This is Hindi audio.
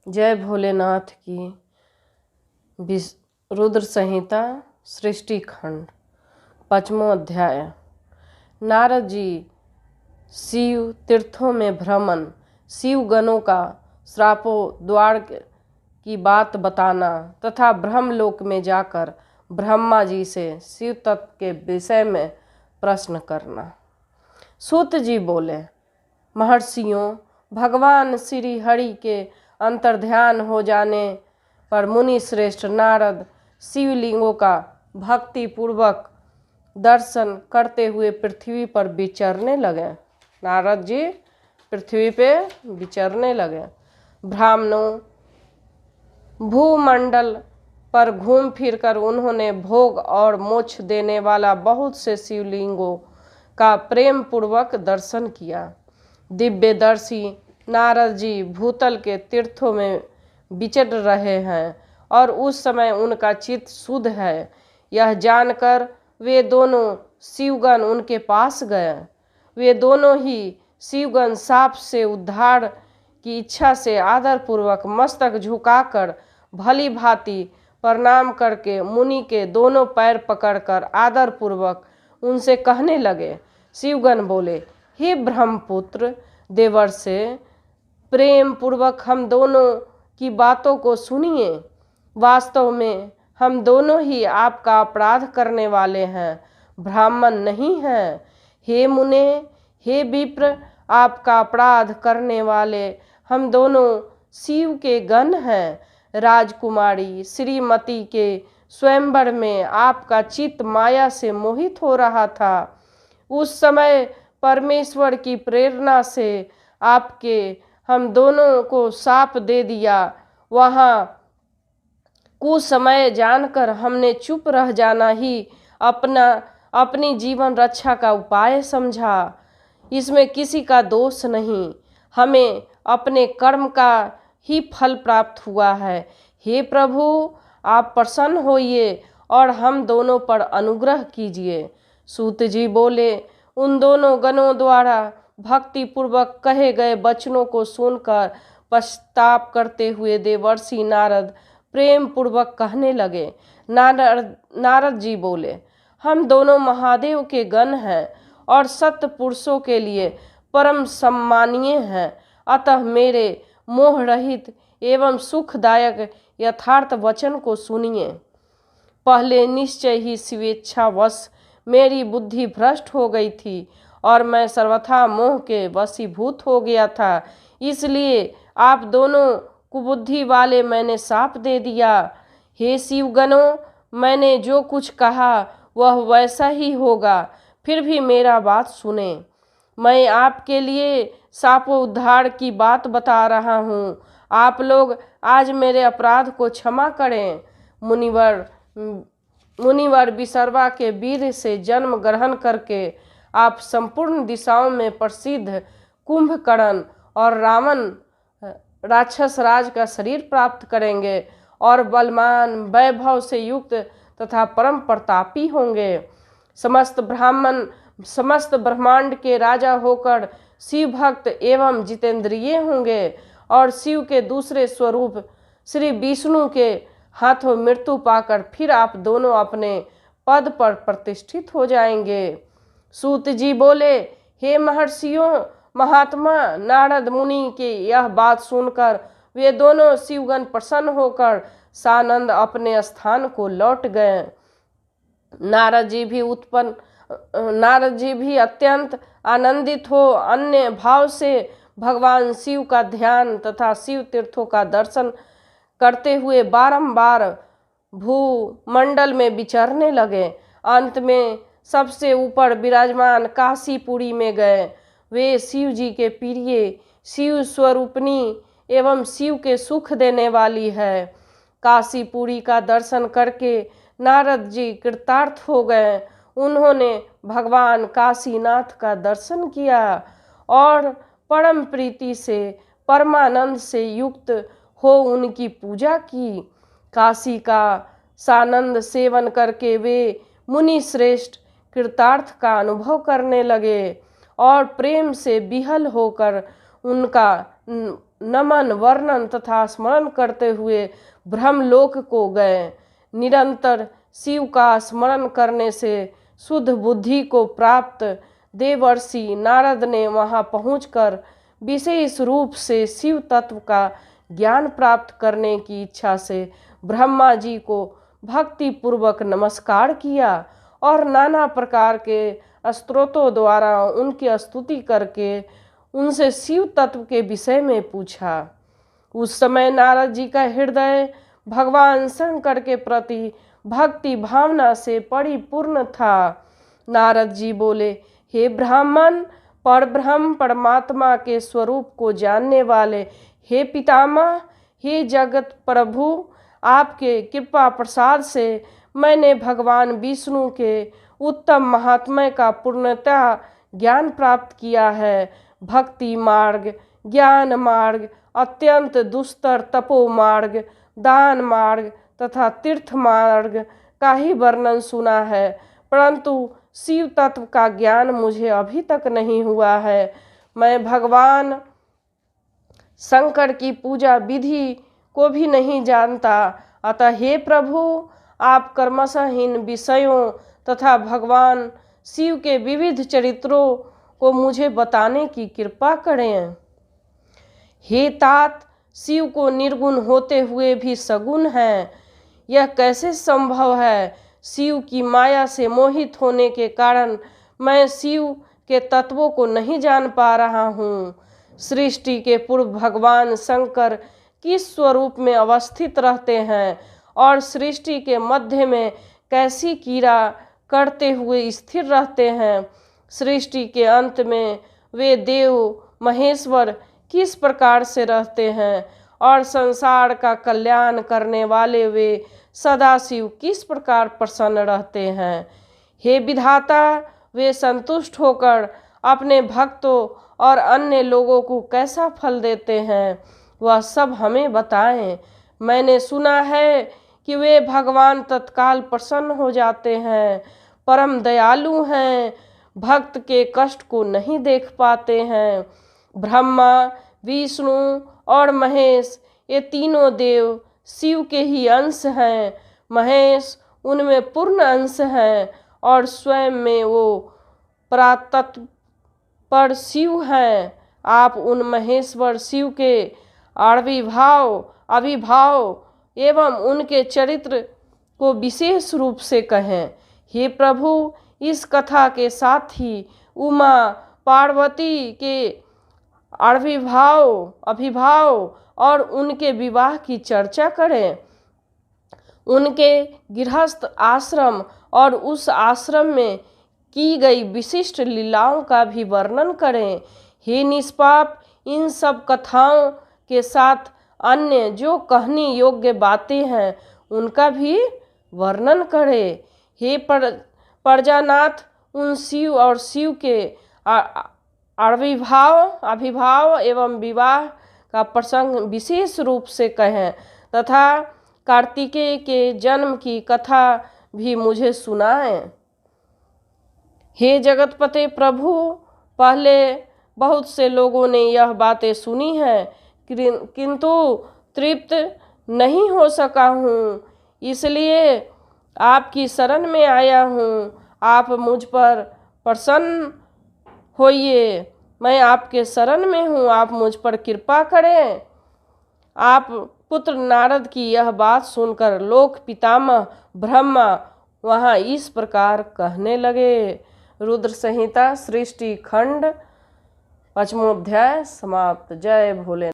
जय भोलेनाथ की। रुद्र संहिता सृष्टि खंड 5वां अध्याय। नारद जी शिव तीर्थों में भ्रमण, शिव गणों का श्रापोद्वार की बात बताना तथा ब्रह्मलोक में जाकर ब्रह्मा जी से शिव तत्व के विषय में प्रश्न करना। सूत जी बोले, महर्षियों, भगवान श्री हरि के अंतर्ध्यान हो जाने पर मुनि श्रेष्ठ नारद शिवलिंगों का भक्ति पूर्वक दर्शन करते हुए पृथ्वी पर विचरने लगे। नारद जी पृथ्वी पे विचरने लगे। ब्राह्मणों, भूमंडल पर घूम फिरकर उन्होंने भोग और मोक्ष देने वाला बहुत से शिवलिंगों का प्रेम पूर्वक दर्शन किया। दिव्यदर्शी नारद जी भूतल के तीर्थों में विचर रहे हैं और उस समय उनका चित्त शुद्ध है, यह जानकर वे दोनों शिवगण उनके पास गए। वे दोनों ही शिवगण साप से उद्धार की इच्छा से आदरपूर्वक मस्तक झुकाकर भली भांति प्रणाम करके मुनि के दोनों पैर पकड़कर आदरपूर्वक उनसे कहने लगे। शिवगण बोले, हे ब्रह्मपुत्र देवर्षि, प्रेम पूर्वक हम दोनों की बातों को सुनिए। वास्तव में हम दोनों ही आपका अपराध करने वाले हैं, ब्राह्मण नहीं हैं। हे मुने, हे विप्र, आपका अपराध करने वाले हम दोनों शिव के गण हैं। राजकुमारी श्रीमती के स्वयंवर में आपका चित्त माया से मोहित हो रहा था। उस समय परमेश्वर की प्रेरणा से आपके हम दोनों को शाप दे दिया। वहाँ कुछ समय जानकर हमने चुप रह जाना ही अपनी जीवन रक्षा का उपाय समझा। इसमें किसी का दोष नहीं, हमें अपने कर्म का ही फल प्राप्त हुआ है। हे प्रभु, आप प्रसन्न होइए और हम दोनों पर अनुग्रह कीजिए। सूत जी बोले, उन दोनों गणों द्वारा भक्ति पूर्वक कहे गए वचनों को सुनकर पश्चाताप करते हुए देवर्षि नारद प्रेम पूर्वक कहने लगे। नारद जी बोले, हम दोनों महादेव के गण हैं और सत्य पुरुषों के लिए परम सम्मानीय हैं। अतः मेरे मोह रहित एवं सुखदायक यथार्थ वचन को सुनिए। पहले निश्चय ही स्वेच्छावश मेरी बुद्धि भ्रष्ट हो गई थी और मैं सर्वथा मोह के वशीभूत हो गया था, इसलिए आप दोनों कुबुद्धि वाले मैंने शाप दे दिया। हे शिवगणों, मैंने जो कुछ कहा वह वैसा ही होगा, फिर भी मेरा बात सुने। मैं आपके लिए शापोद्धार की बात बता रहा हूँ। आप लोग आज मेरे अपराध को क्षमा करें। मुनिवर विसर्वा के वीर से जन्म ग्रहण करके आप संपूर्ण दिशाओं में प्रसिद्ध कुंभकर्ण और रावण राक्षस राज का शरीर प्राप्त करेंगे और बलवान वैभव से युक्त तथा परम प्रतापी होंगे। समस्त ब्रह्मांड के राजा होकर शिव भक्त एवं जितेंद्रिय होंगे और शिव के दूसरे स्वरूप श्री विष्णु के हाथों मृत्यु पाकर फिर आप दोनों अपने पद पर प्रतिष्ठित हो जाएंगे। सूत जी बोले, हे महर्षियों, महात्मा नारद मुनि की यह बात सुनकर वे दोनों शिवगण प्रसन्न होकर सानंद अपने स्थान को लौट गए। नारद जी भी अत्यंत आनंदित हो अन्य भाव से भगवान शिव का ध्यान तथा शिव तीर्थों का दर्शन करते हुए बारंबार भूमंडल में विचरने लगे। अंत में सबसे ऊपर विराजमान काशीपुरी में गए। वे शिव जी के प्रिय, शिव स्वरूपिणी एवं शिव के सुख देने वाली है। काशीपुरी का दर्शन करके नारद जी कृतार्थ हो गए। उन्होंने भगवान काशीनाथ का दर्शन किया और परम प्रीति से परमानंद से युक्त हो उनकी पूजा की। काशी का सानंद सेवन करके वे मुनि श्रेष्ठ कृतार्थ का अनुभव करने लगे और प्रेम से विहल होकर उनका नमन वर्णन तथा स्मरण करते हुए ब्रह्मलोक को गए। निरंतर शिव का स्मरण करने से शुद्ध बुद्धि को प्राप्त देवर्षि नारद ने वहां पहुंचकर विशेष रूप से शिव तत्व का ज्ञान प्राप्त करने की इच्छा से ब्रह्मा जी को भक्ति पूर्वक नमस्कार किया और नाना प्रकार के स्तोत्रों द्वारा उनकी स्तुति करके उनसे शिव तत्व के विषय में पूछा। उस समय नारद जी का हृदय भगवान शंकर के प्रति भक्ति भावना से परिपूर्ण था। नारद जी बोले, हे ब्राह्मण, परब्रह्म परमात्मा के स्वरूप को जानने वाले हे पितामह, हे जगत प्रभु, आपके कृपा प्रसाद से मैंने भगवान विष्णु के उत्तम महात्म्य का पूर्णतः ज्ञान प्राप्त किया है। भक्ति मार्ग, ज्ञान मार्ग, अत्यंत दुस्तर तपो मार्ग, दान मार्ग तथा तीर्थ मार्ग का ही वर्णन सुना है, परंतु शिव तत्व का ज्ञान मुझे अभी तक नहीं हुआ है। मैं भगवान शंकर की पूजा विधि को भी नहीं जानता। अतः हे प्रभु, आप कर्मशहीन विषयों तथा भगवान शिव के विविध चरित्रों को मुझे बताने की कृपा करें। हे तात, शिव को निर्गुण होते हुए भी सगुण है, यह कैसे संभव है? शिव की माया से मोहित होने के कारण मैं शिव के तत्वों को नहीं जान पा रहा हूँ। सृष्टि के पूर्व भगवान शंकर किस स्वरूप में अवस्थित रहते हैं और सृष्टि के मध्य में कैसी क्रीड़ा करते हुए स्थिर रहते हैं? सृष्टि के अंत में वे देव महेश्वर किस प्रकार से रहते हैं और संसार का कल्याण करने वाले वे सदाशिव किस प्रकार प्रसन्न रहते हैं? हे विधाता, वे संतुष्ट होकर अपने भक्तों और अन्य लोगों को कैसा फल देते हैं, वह सब हमें बताएं। मैंने सुना है कि वे भगवान तत्काल प्रसन्न हो जाते हैं, परम दयालु हैं, भक्त के कष्ट को नहीं देख पाते हैं। ब्रह्मा, विष्णु और महेश ये तीनों देव शिव के ही अंश हैं। महेश उनमें पूर्ण अंश हैं और स्वयं में वो परातत्व पर शिव हैं। आप उन महेश्वर शिव के आविर्भाव, अभिभाव एवं उनके चरित्र को विशेष रूप से कहें। हे प्रभु, इस कथा के साथ ही उमा पार्वती के अभिभाव और उनके विवाह की चर्चा करें। उनके गृहस्थ आश्रम और उस आश्रम में की गई विशिष्ट लीलाओं का भी वर्णन करें। हे निष्पाप, इन सब कथाओं के साथ अन्य जो कहने योग्य बातें हैं उनका भी वर्णन करें। हे प्रजानाथ, उन शिव और शिव के अभिभाव एवं विवाह का प्रसंग विशेष रूप से कहें तथा कार्तिकेय के जन्म की कथा भी मुझे सुनाएं। हे जगतपते प्रभु, पहले बहुत से लोगों ने यह बातें सुनी हैं, किंतु तृप्त नहीं हो सका हूँ, इसलिए आपकी शरण में आया हूँ। आप मुझ पर प्रसन्न होइए, मैं आपके शरण में हूँ, आप मुझ पर कृपा करें। आप पुत्र नारद की यह बात सुनकर लोक पितामह ब्रह्मा वहाँ इस प्रकार कहने लगे। रुद्र संहिता सृष्टि खंड 5वां अध्याय समाप्त। जय भोले।